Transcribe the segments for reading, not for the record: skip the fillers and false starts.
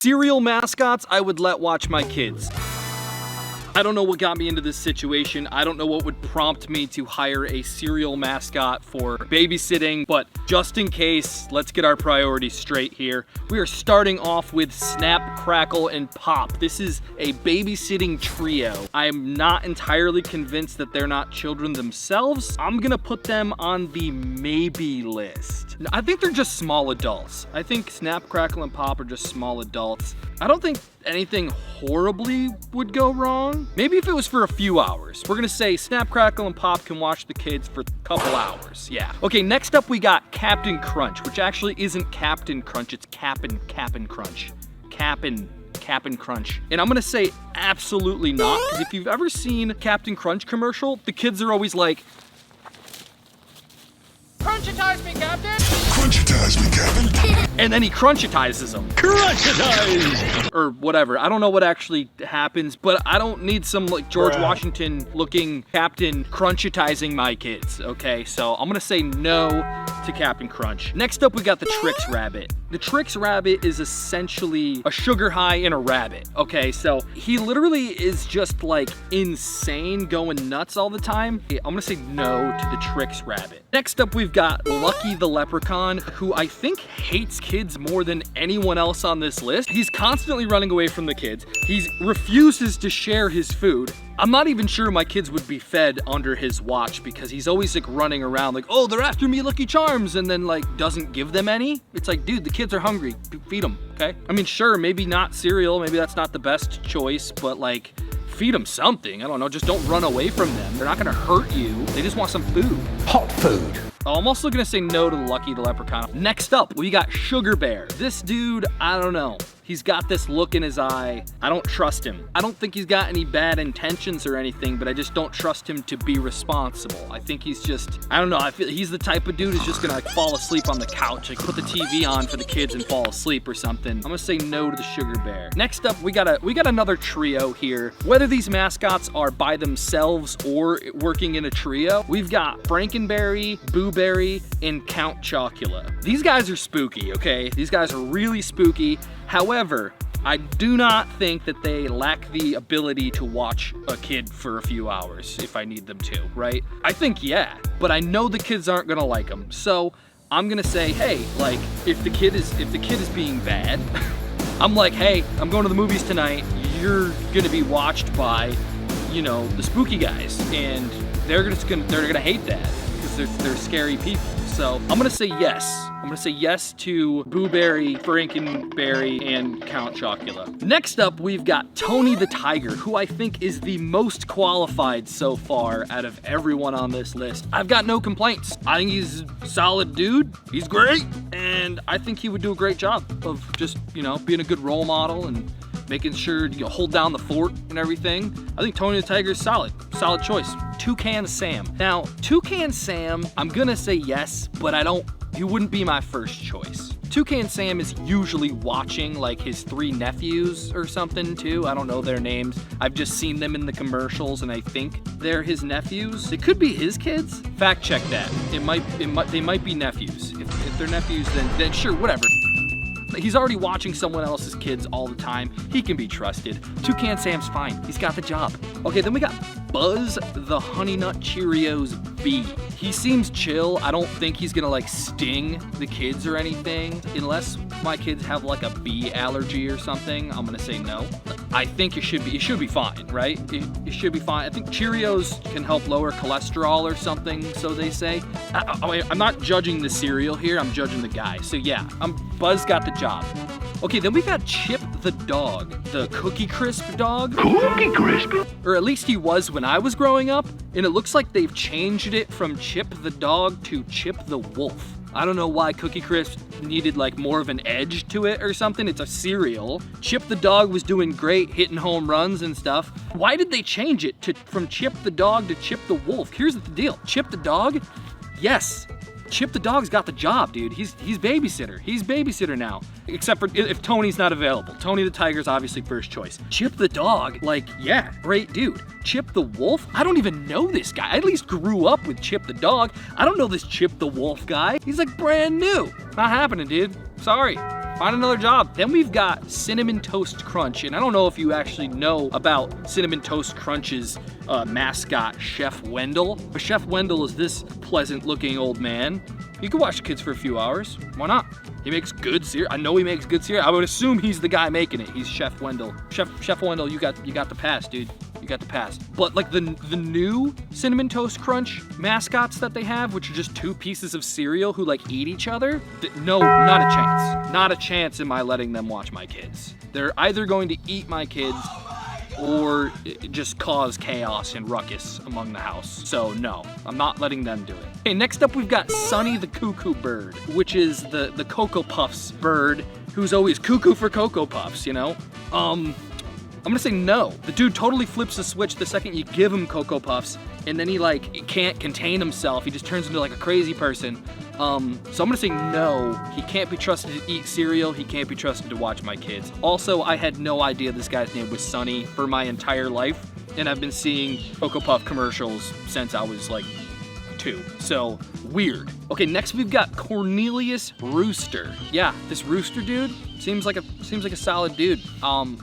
Cereal mascots, I would let watch my kids. I don't know what got me into this situation. I don't know what would prompt me to hire a cereal mascot for babysitting, but just in case, let's get our priorities straight here. We are starting off with Snap, Crackle, and Pop. This is a babysitting trio. I am not entirely convinced that they're not children themselves. I'm gonna put them on the maybe list. I think they're just small adults. I think Snap, Crackle, and Pop are just small adults. I don't think anything horribly would go wrong. Maybe if it was for a few hours. We're gonna say Snap, Crackle, and Pop can watch the kids for a couple hours, yeah. Okay, next up we got Captain Crunch, which actually isn't Captain Crunch, it's Cap'n Crunch. Cap'n Crunch. And I'm gonna say absolutely not, because if you've ever seen Captain Crunch commercial, the kids are always like, "Crunchitize me, Captain!" Crunchitize me, Captain. And then he crunchitizes them. Crunchitize! Or whatever. I don't know what actually happens, but I don't need some like George Washington looking Captain crunchitizing my kids, okay? So I'm gonna say no to Captain Crunch. Next up, we got the Trix rabbit. The Trix rabbit is essentially a sugar high in a rabbit, okay? So he literally is just like insane, going nuts all the time. I'm gonna say no to the Trix rabbit. Next up, we've got Lucky the leprechaun, who I think hates kids more than anyone else on this list. He's constantly running away from the kids. He refuses to share his food. I'm not even sure my kids would be fed under his watch because he's always like running around like, "Oh, they're after me, Lucky Charms," and then like doesn't give them any. It's like, dude, the kids are hungry. Feed them, okay? I mean, sure, maybe not cereal. Maybe that's not the best choice, but like, feed them something. I don't know, just don't run away from them. They're not gonna hurt you. They just want some food. Hot food. Oh, I'm also gonna say no to Lucky the leprechaun. Next up, we got Sugar Bear. This dude, I don't know. He's got this look in his eye. I don't trust him. I don't think he's got any bad intentions or anything, but I just don't trust him to be responsible. I think he's just, I don't know, I feel he's the type of dude who's just gonna like fall asleep on the couch, like put the TV on for the kids and fall asleep or something. I'm gonna say no to the Sugar Bear. Next up, we got another trio here. Whether these mascots are by themselves or working in a trio, we've got Frankenberry, Boo Berry, and Count Chocula. These guys are spooky, okay? These guys are really spooky. However, I do not think that they lack the ability to watch a kid for a few hours if I need them to, right? I think, yeah, but I know the kids aren't gonna like them. So I'm gonna say, hey, like, if the kid is being bad, I'm like, hey, I'm going to the movies tonight. You're gonna be watched by, you know, the spooky guys, and they're gonna hate that because they're scary people. So I'm gonna say yes. I'm gonna say yes to Boo Berry, Frankenberry, and Count Chocula. Next up, we've got Tony the Tiger, who I think is the most qualified so far out of everyone on this list. I've got no complaints. I think he's a solid dude. He's great. And I think he would do a great job of just, you know, being a good role model and making sure you hold down the fort and everything. I think Tony the Tiger is solid choice. Toucan Sam. Now, Toucan Sam, I'm gonna say yes, but he wouldn't be my first choice. Toucan Sam is usually watching like his 3 nephews or something too. I don't know their names. I've just seen them in the commercials and I think they're his nephews. It could be his kids. Fact check that. They might be nephews. If they're nephews, then sure, whatever. He's already watching someone else's kids all the time. He can be trusted. Toucan Sam's fine. He's got the job. Okay, then we got Buzz the Honey Nut Cheerios bee. He seems chill. I don't think he's gonna like sting the kids or anything. Unless my kids have like a bee allergy or something, I'm gonna say no. I think it should be fine, right? It should be fine. I think Cheerios can help lower cholesterol or something, so they say. I'm not judging the cereal here, I'm judging the guy. So yeah, Buzz got the job. Okay, then we got Chip the dog, the Cookie Crisp dog. Cookie Crisp? Or at least he was when I was growing up, and it looks like they've changed it from Chip the dog to Chip the wolf. I don't know why Cookie Crisp needed like more of an edge to it or something. It's a cereal. Chip the dog was doing great, hitting home runs and stuff. Why did they change it from Chip the dog to Chip the wolf? Here's the deal. Chip the dog, yes. Chip the dog's got the job, dude. He's babysitter. He's babysitter now. Except for if Tony's not available. Tony the Tiger's obviously first choice. Chip the dog, like, yeah, great dude. Chip the wolf? I don't even know this guy. I at least grew up with Chip the dog. I don't know this Chip the wolf guy. He's like brand new. Not happening, dude. Sorry. Find another job. Then we've got Cinnamon Toast Crunch, and I don't know if you actually know about Cinnamon Toast Crunch's mascot, Chef Wendell. But Chef Wendell is this pleasant-looking old man. You can watch the kids for a few hours. Why not? He makes good cereal. I know he makes good cereal. I would assume he's the guy making it. He's Chef Wendell. Chef Wendell, you got the pass, dude. You got the pass. But like the new Cinnamon Toast Crunch mascots that they have, which are just two pieces of cereal who like eat each other, no, not a chance. Not a chance am I letting them watch my kids. They're either going to eat my kids or just cause chaos and ruckus among the house. So no, I'm not letting them do it. Okay, next up we've got Sonny the Cuckoo bird, which is the Cocoa Puffs bird who's always cuckoo for Cocoa Puffs, you know? I'm gonna say no. The dude totally flips the switch the second you give him Cocoa Puffs, and then he like can't contain himself. He just turns into like a crazy person. So I'm gonna say no. He can't be trusted to eat cereal. He can't be trusted to watch my kids. Also, I had no idea this guy's name was Sonny for my entire life, and I've been seeing Cocoa Puff commercials since I was like 2. So weird. Okay, next we've got Cornelius Rooster. Yeah, this Rooster dude seems like a solid dude.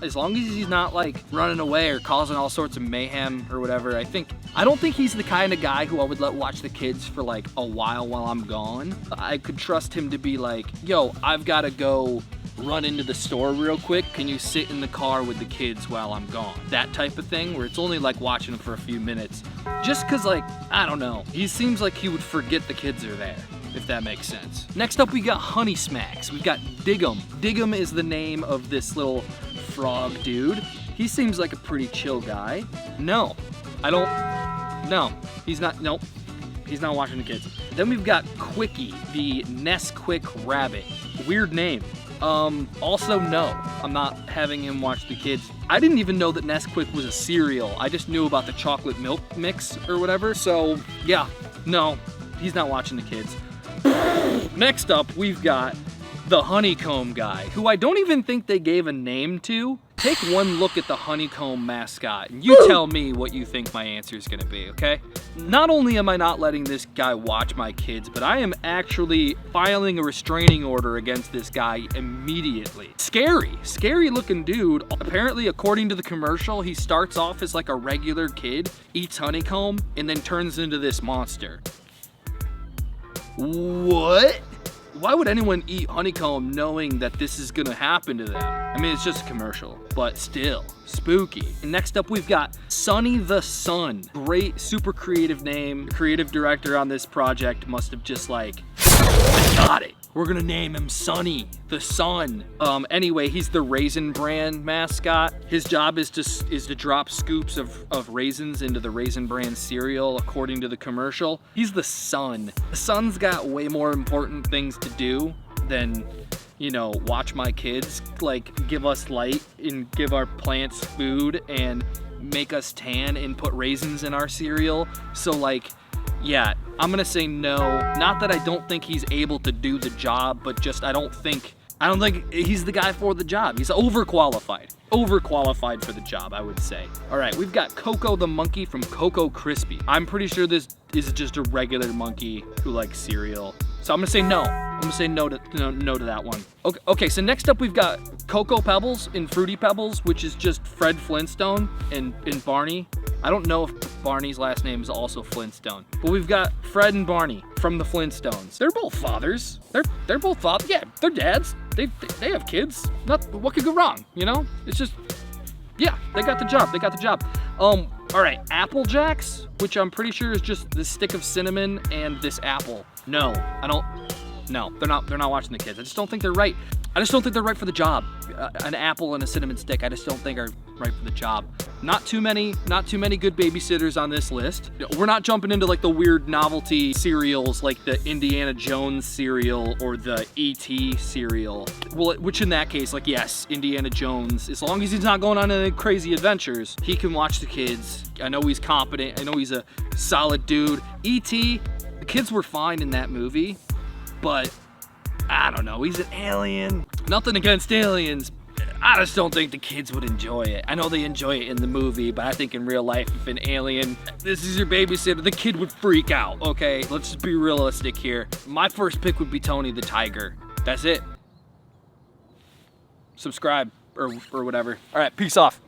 As long as he's not like running away or causing all sorts of mayhem or whatever. I don't think he's the kind of guy who I would let watch the kids for like a while I'm gone. I could trust him to be like, yo, I've gotta go run into the store real quick. Can you sit in the car with the kids while I'm gone? That type of thing where it's only like watching them for a few minutes. Just cause like, I don't know. He seems like he would forget the kids are there, if that makes sense. Next up we got Honey Smacks. We've got Diggum. Diggum is the name of this little frog dude. He seems like a pretty chill guy. No, he's not, nope. He's not watching the kids. Then we've got Quickie, the Nesquik rabbit. Weird name. Also no, I'm not having him watch the kids. I didn't even know that Nesquik was a cereal. I just knew about the chocolate milk mix or whatever. So yeah, no, he's not watching the kids. Next up, we've got the honeycomb guy, who I don't even think they gave a name to. Take one look at the honeycomb mascot and you tell me what you think my answer is gonna be, okay? Not only am I not letting this guy watch my kids, but I am actually filing a restraining order against this guy immediately. Scary looking dude. Apparently, according to the commercial, he starts off as like a regular kid, eats honeycomb, and then turns into this monster. What? Why would anyone eat honeycomb knowing that this is gonna happen to them? I mean, it's just a commercial, but still, spooky. And next up, we've got Sonny the Sun. Great, super creative name. The creative director on this project must have just like, I got it. We're gonna name him Sonny the Sun. Anyway, he's the Raisin Bran mascot. His job is to drop scoops of raisins into the Raisin Bran cereal, according to the commercial. He's the sun. The sun's got way more important things to do than, you know, watch my kids, like give us light and give our plants food and make us tan and put raisins in our cereal. So like, yeah, I'm gonna say no. Not that I don't think he's able to do the job, but just I don't think he's the guy for the job. He's overqualified for the job, I would say. All right, we've got Coco the monkey from Coco Crispy. I'm pretty sure this is just a regular monkey who likes cereal. So I'm gonna say no. I'm gonna say no to that one. Okay, so next up we've got Cocoa Pebbles and Fruity Pebbles, which is just Fred Flintstone and Barney. I don't know if Barney's last name is also Flintstone, but we've got Fred and Barney from the Flintstones. They're both fathers. They're both fathers. Yeah, they're dads. They have kids. What could go wrong? You know, it's just, yeah, they got the job. All right, Apple Jacks, which I'm pretty sure is just this stick of cinnamon and this apple. No, they're not watching the kids. I just don't think they're right. I just don't think they're right for the job. An apple and a cinnamon stick, I just don't think are right for the job. Not too many good babysitters on this list. We're not jumping into like the weird novelty cereals like the Indiana Jones cereal or the E.T. cereal. Well, which in that case, like yes, Indiana Jones, as long as he's not going on any crazy adventures, he can watch the kids. I know he's competent. I know he's a solid dude. E.T., the kids were fine in that movie, but I don't know, he's an alien. Nothing against aliens. I just don't think the kids would enjoy it. I know they enjoy it in the movie, but I think in real life, if an alien, this is your babysitter, the kid would freak out, okay? Let's just be realistic here. My first pick would be Tony the Tiger. That's it. subscribe or whatever. All right, peace off.